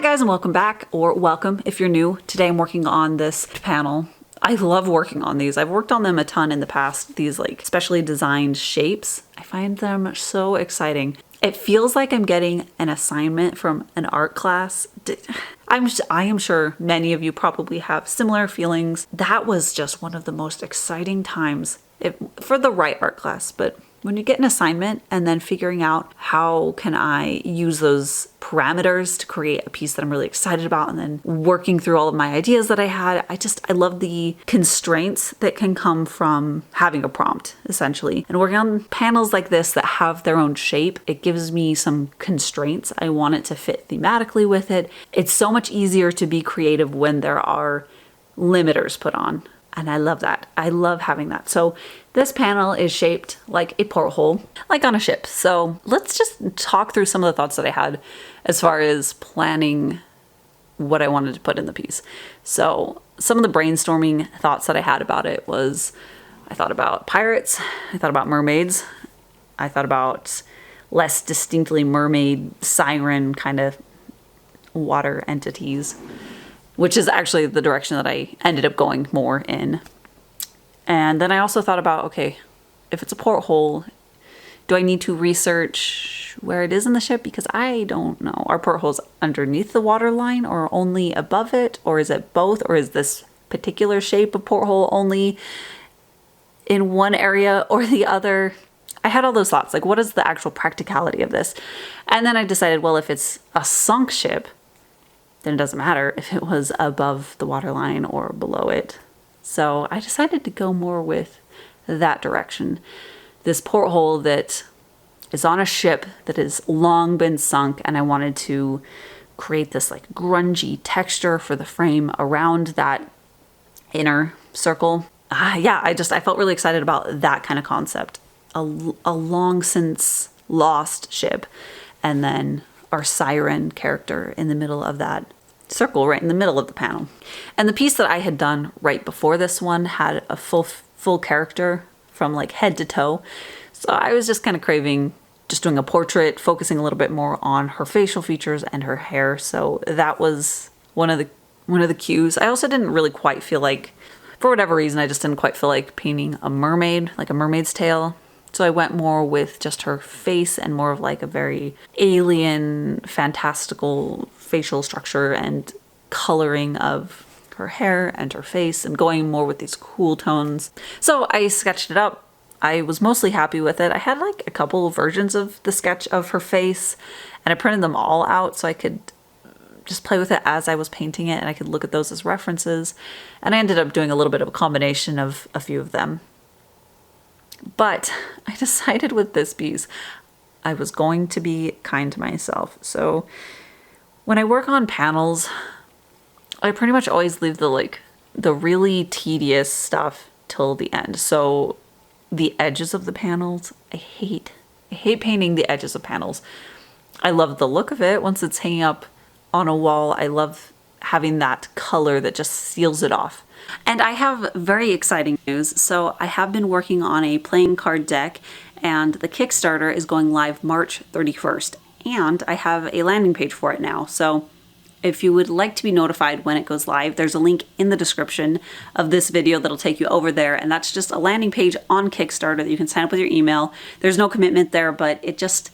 Hi guys and welcome back, or welcome if you're new. Today I'm working on this panel. I love working on these. I've worked on them a ton in the past, these like specially designed shapes. I find them so exciting. It feels like I'm getting an assignment from an art class. I am sure many of you probably have similar feelings. That was just one of the most exciting times for the right art class, but when you get an assignment and then figuring out how can I use those parameters to create a piece that I'm really excited about, and then working through all of my ideas that I had, I love the constraints that can come from having a prompt, essentially. And working on panels like this that have their own shape, it gives me some constraints. I want it to fit thematically with it. It's so much easier to be creative when there are limiters put on. And I love that. I love having that. So this panel is shaped like a porthole, like on a ship. So let's just talk through some of the thoughts that I had as far as planning what I wanted to put in the piece. So some of the brainstorming thoughts that I had about it was, I thought about pirates, I thought about mermaids, I thought about less distinctly mermaid, siren kind of water entities, which is actually the direction that I ended up going more in. And then I also thought about, okay, if it's a porthole, do I need to research where it is in the ship? Because I don't know. Are portholes underneath the waterline or only above it? Or is it both? Or is this particular shape of porthole only in one area or the other? I had all those thoughts, like what is the actual practicality of this? And then I decided, well, if it's a sunk ship, then it doesn't matter if it was above the waterline or below it. So I decided to go more with that direction. This porthole that is on a ship that has long been sunk, and I wanted to create this like grungy texture for the frame around that inner circle. I felt really excited about that kind of concept. A long since lost ship, and then our Siren character in the middle of that circle, right in the middle of the panel. And the piece that I had done right before this one had a full character from like head to toe. So I was just kind of craving just doing a portrait, focusing a little bit more on her facial features and her hair. So that was one of the cues. I also didn't really quite feel like, for whatever reason, I just didn't quite feel like painting a mermaid, like a mermaid's tail. So I went more with just her face and more of like a very alien, fantastical facial structure and coloring of her hair and her face, and going more with these cool tones. So I sketched it up. I was mostly happy with it. I had like a couple of versions of the sketch of her face, and I printed them all out so I could just play with it as I was painting it, and I could look at those as references. And I ended up doing a little bit of a combination of a few of them. But I decided with this piece, I was going to be kind to myself. So when I work on panels, I pretty much always leave the really tedious stuff till the end. So the edges of the panels, I hate painting the edges of panels. I love the look of it once it's hanging up on a wall. I love having that color that just seals it off. And I have very exciting news. So I have been working on a playing card deck, and the Kickstarter is going live March 31st. And I have a landing page for it now. So if you would like to be notified when it goes live, there's a link in the description of this video that'll take you over there. And that's just a landing page on Kickstarter that you can sign up with your email. There's no commitment there, but it just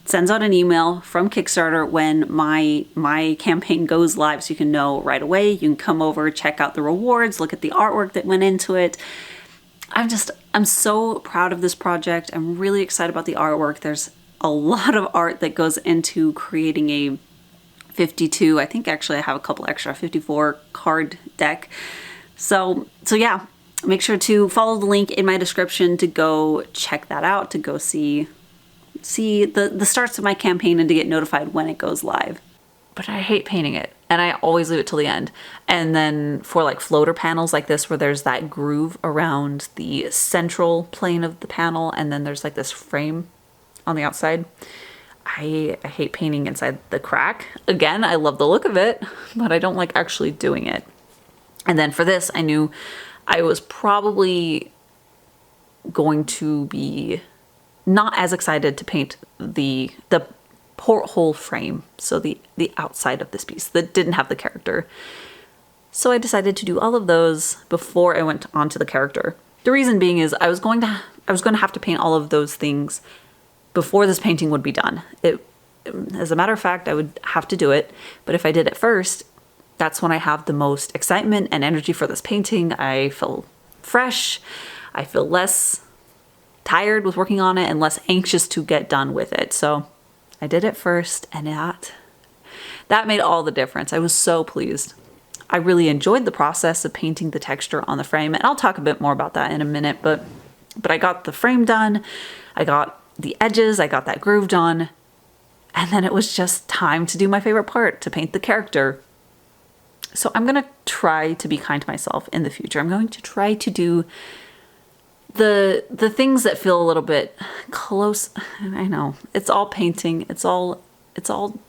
sends out an email from Kickstarter when my campaign goes live, so you can know right away. You can come over, check out the rewards, look at the artwork that went into it. I'm so proud of this project. I'm really excited about the artwork. There's a lot of art that goes into creating a 52, I think actually I have a couple extra, 54 card deck. So yeah, make sure to follow the link in my description to go check that out, to go see the starts of my campaign and to get notified when it goes live. But I hate painting it, and I always leave it till the end. And then for like floater panels like this, where there's that groove around the central plane of the panel, and then there's like this frame on the outside, I hate painting inside the crack. Again, I love the look of it, but I don't like actually doing it. And then for this, I knew I was probably going to be not as excited to paint the porthole frame, so the outside of this piece that didn't have the character. So I decided to do all of those before I went on to the character. The reason being is I was going to have to paint all of those things before this painting would be done. As a matter of fact, I would have to do it, but if I did it first, that's when I have the most excitement and energy for this painting. I feel fresh, I feel less tired with working on it and less anxious to get done with it. So I did it first, and that made all the difference. I was so pleased. I really enjoyed the process of painting the texture on the frame, and I'll talk a bit more about that in a minute, but I got the frame done, I got the edges, I got that groove done, and then it was just time to do my favorite part, to paint the character. So I'm going to try to be kind to myself in the future. I'm going to try to do the things that feel a little bit close. I know, it's all painting, it's all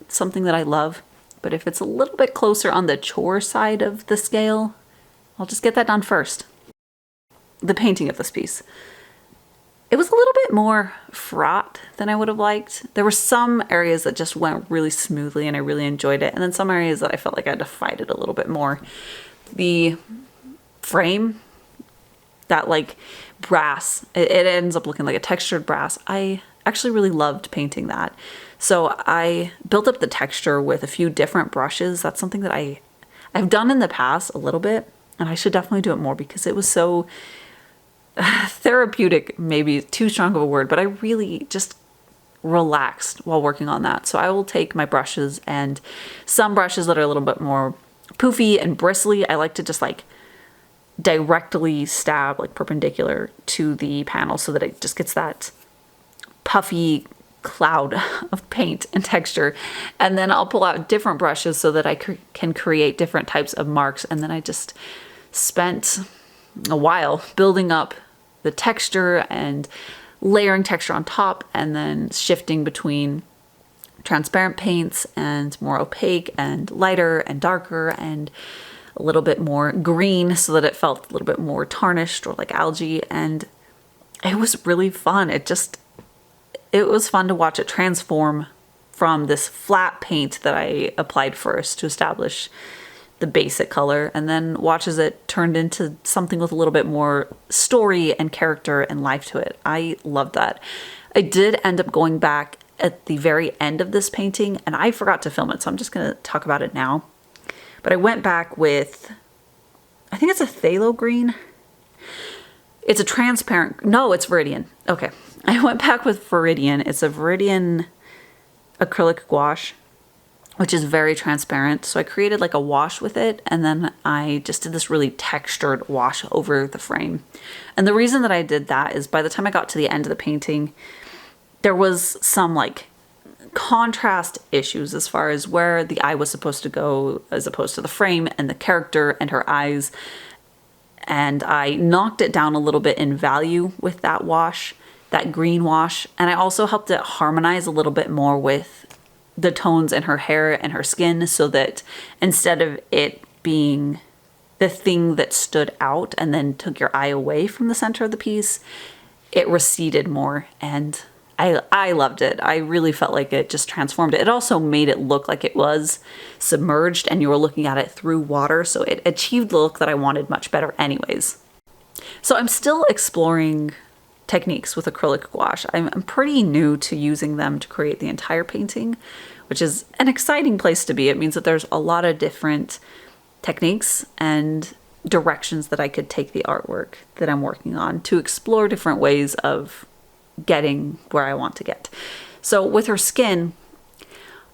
something that I love. But if it's a little bit closer on the chore side of the scale, I'll just get that done first. The painting of this piece. It was a little bit more fraught than I would have liked. There were some areas that just went really smoothly and I really enjoyed it. And then some areas that I felt like I had to fight it a little bit more. The frame, that like brass, it ends up looking like a textured brass. I actually really loved painting that. So I built up the texture with a few different brushes. That's something that I've done in the past a little bit, and I should definitely do it more because it was so therapeutic, maybe too strong of a word, but I really just relaxed while working on that. So I will take my brushes, and some brushes that are a little bit more poofy and bristly, I like to just like directly stab like perpendicular to the panel so that it just gets that puffy cloud of paint and texture. And then I'll pull out different brushes so that I can create different types of marks. And then I just spent a while building up the texture and layering texture on top, and then shifting between transparent paints and more opaque and lighter and darker and a little bit more green so that it felt a little bit more tarnished or like algae. And it was really fun. It was fun to watch it transform from this flat paint that I applied first to establish the basic color, and then watch as it turned into something with a little bit more story and character and life to it. I loved that. I did end up going back at the very end of this painting, and I forgot to film it, so I'm just going to talk about it now. But I went back with, I think it's a phthalo green. It's a transparent, no, it's Viridian. Okay. I went back with Viridian. It's a Viridian acrylic gouache, which is very transparent. So I created like a wash with it, and then I just did this really textured wash over the frame. And the reason that I did that is by the time I got to the end of the painting, there was some like contrast issues as far as where the eye was supposed to go as opposed to the frame and the character and her eyes. And I knocked it down a little bit in value with that wash, that green wash. And I also helped it harmonize a little bit more with the tones in her hair and her skin, so that instead of it being the thing that stood out and then took your eye away from the center of the piece, it receded more. And I loved it. I really felt like it just transformed it. It also made it look like it was submerged and you were looking at it through water. So it achieved the look that I wanted much better anyways. So I'm still exploring techniques with acrylic gouache. I'm pretty new to using them to create the entire painting, which is an exciting place to be. It means that there's a lot of different techniques and directions that I could take the artwork that I'm working on to explore different ways of getting where I want to get. So with her skin,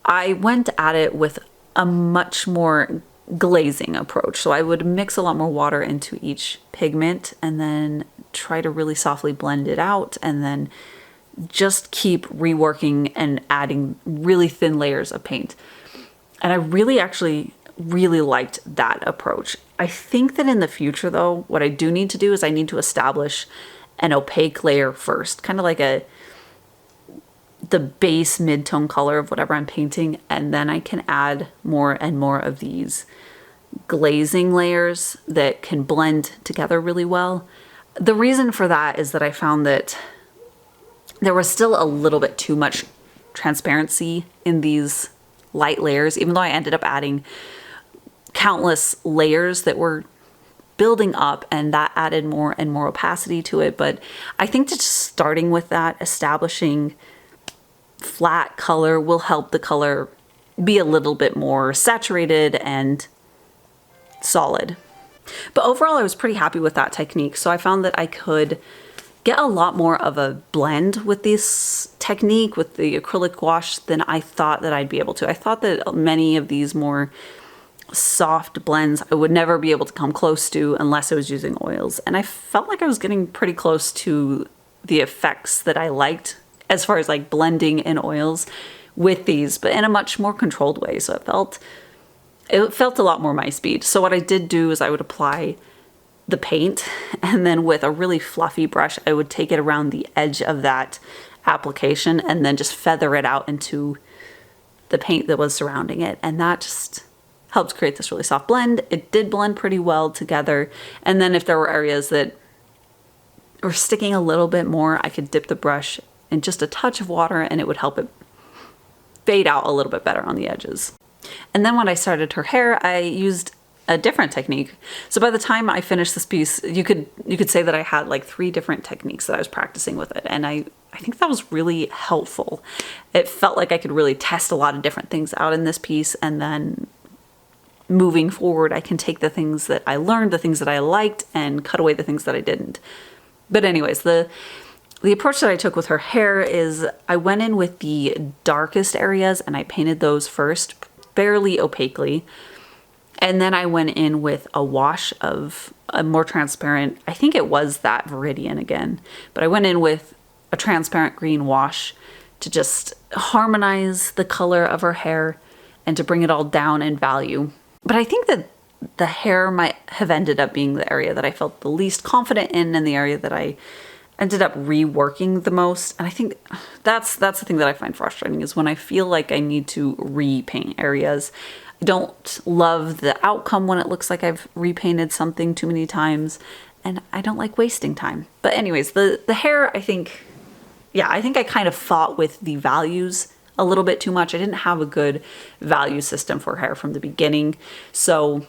I went at it with a much more glazing approach. So I would mix a lot more water into each pigment and then try to really softly blend it out, and then just keep reworking and adding really thin layers of paint. And I actually really liked that approach. I think that in the future though, what I do need to do is I need to establish an opaque layer first, kind of like the base mid-tone color of whatever I'm painting, and then I can add more and more of these glazing layers that can blend together really well. The reason for that is that I found that there was still a little bit too much transparency in these light layers, even though I ended up adding countless layers that were building up, and that added more and more opacity to it. But I think just starting with that, establishing flat color will help the color be a little bit more saturated and solid. But overall, I was pretty happy with that technique. So I found that I could get a lot more of a blend with this technique, with the acrylic gouache, than I thought that I'd be able to. I thought that many of these more soft blends I would never be able to come close to unless I was using oils. And I felt like I was getting pretty close to the effects that I liked as far as like blending in oils with these, but in a much more controlled way. So it felt a lot more my speed. So what I did do is I would apply the paint, and then with a really fluffy brush, I would take it around the edge of that application and then just feather it out into the paint that was surrounding it. And that just helped create this really soft blend. It did blend pretty well together. And then if there were areas that were sticking a little bit more, I could dip the brush in just a touch of water and it would help it fade out a little bit better on the edges. And then when I started her hair, I used a different technique. So by the time I finished this piece, you could say that I had like 3 different techniques that I was practicing with it. And I think that was really helpful. It felt like I could really test a lot of different things out in this piece, and then moving forward, I can take the things that I learned, the things that I liked, and cut away the things that I didn't. But anyways, the approach that I took with her hair is I went in with the darkest areas and I painted those first, fairly opaquely. And then I went in with a wash of a more transparent, I think it was that Viridian again, but I went in with a transparent green wash to just harmonize the color of her hair and to bring it all down in value. But I think that the hair might have ended up being the area that I felt the least confident in, and the area that I ended up reworking the most. And I think that's the thing that I find frustrating, is when I feel like I need to repaint areas. I don't love the outcome when it looks like I've repainted something too many times, and I don't like wasting time. But anyways, the hair, I think I kind of fought with the values a little bit too much. I didn't have a good value system for hair from the beginning. So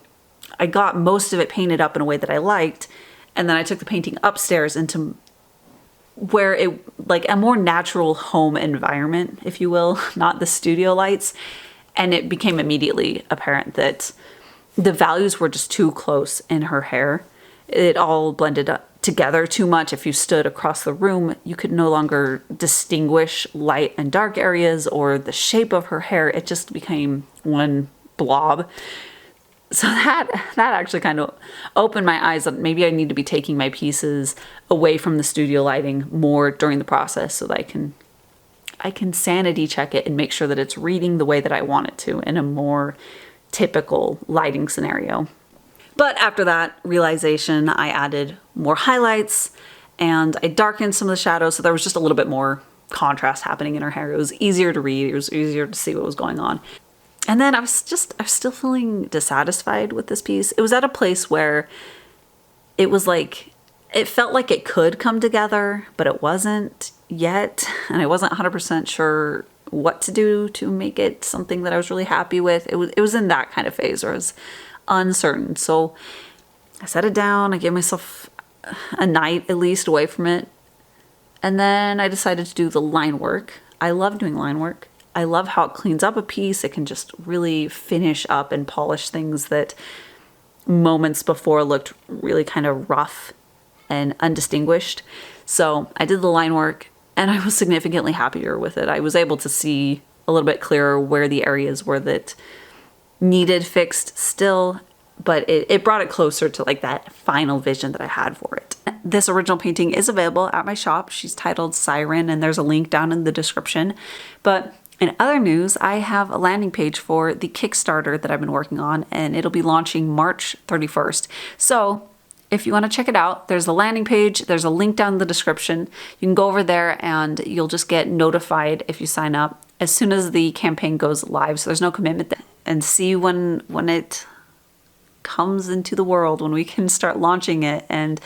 I got most of it painted up in a way that I liked, and then I took the painting upstairs into where it, like a more natural home environment, if you will, not the studio lights. And it became immediately apparent that the values were just too close in her hair. It all blended up together too much. If you stood across the room, you could no longer distinguish light and dark areas or the shape of her hair. It just became one blob. So that actually kind of opened my eyes that maybe I need to be taking my pieces away from the studio lighting more during the process, so that I can sanity check it and make sure that it's reading the way that I want it to in a more typical lighting scenario. But after that realization, I added more highlights and I darkened some of the shadows, so there was just a little bit more contrast happening in her hair. It was easier to read, it was easier to see what was going on. And then I was still feeling dissatisfied with this piece. It was at a place where it was like, it felt like it could come together, but it wasn't yet. And I wasn't 100% sure what to do to make it something that I was really happy with. It was in that kind of phase where I was uncertain. So I set it down, I gave myself a night at least away from it. And then I decided to do the line work. I love doing line work. I love how it cleans up a piece. It can just really finish up and polish things that moments before looked really kind of rough and undistinguished. So I did the line work and I was significantly happier with it. I was able to see a little bit clearer where the areas were that needed fixed still, but it brought it closer to like that final vision that I had for it. This original painting is available at my shop. She's titled Siren, and there's a link down in the description. But in other news, I have a landing page for the Kickstarter that I've been working on, and it'll be launching March 31st. So if you want to check it out, there's a landing page, there's a link down in the description. You can go over there and you'll just get notified if you sign up as soon as the campaign goes live. So there's no commitment there. And see when it comes into the world, when we can start launching it and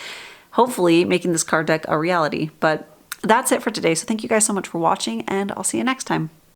hopefully making this card deck a reality. But that's it for today. So thank you guys so much for watching, and I'll see you next time.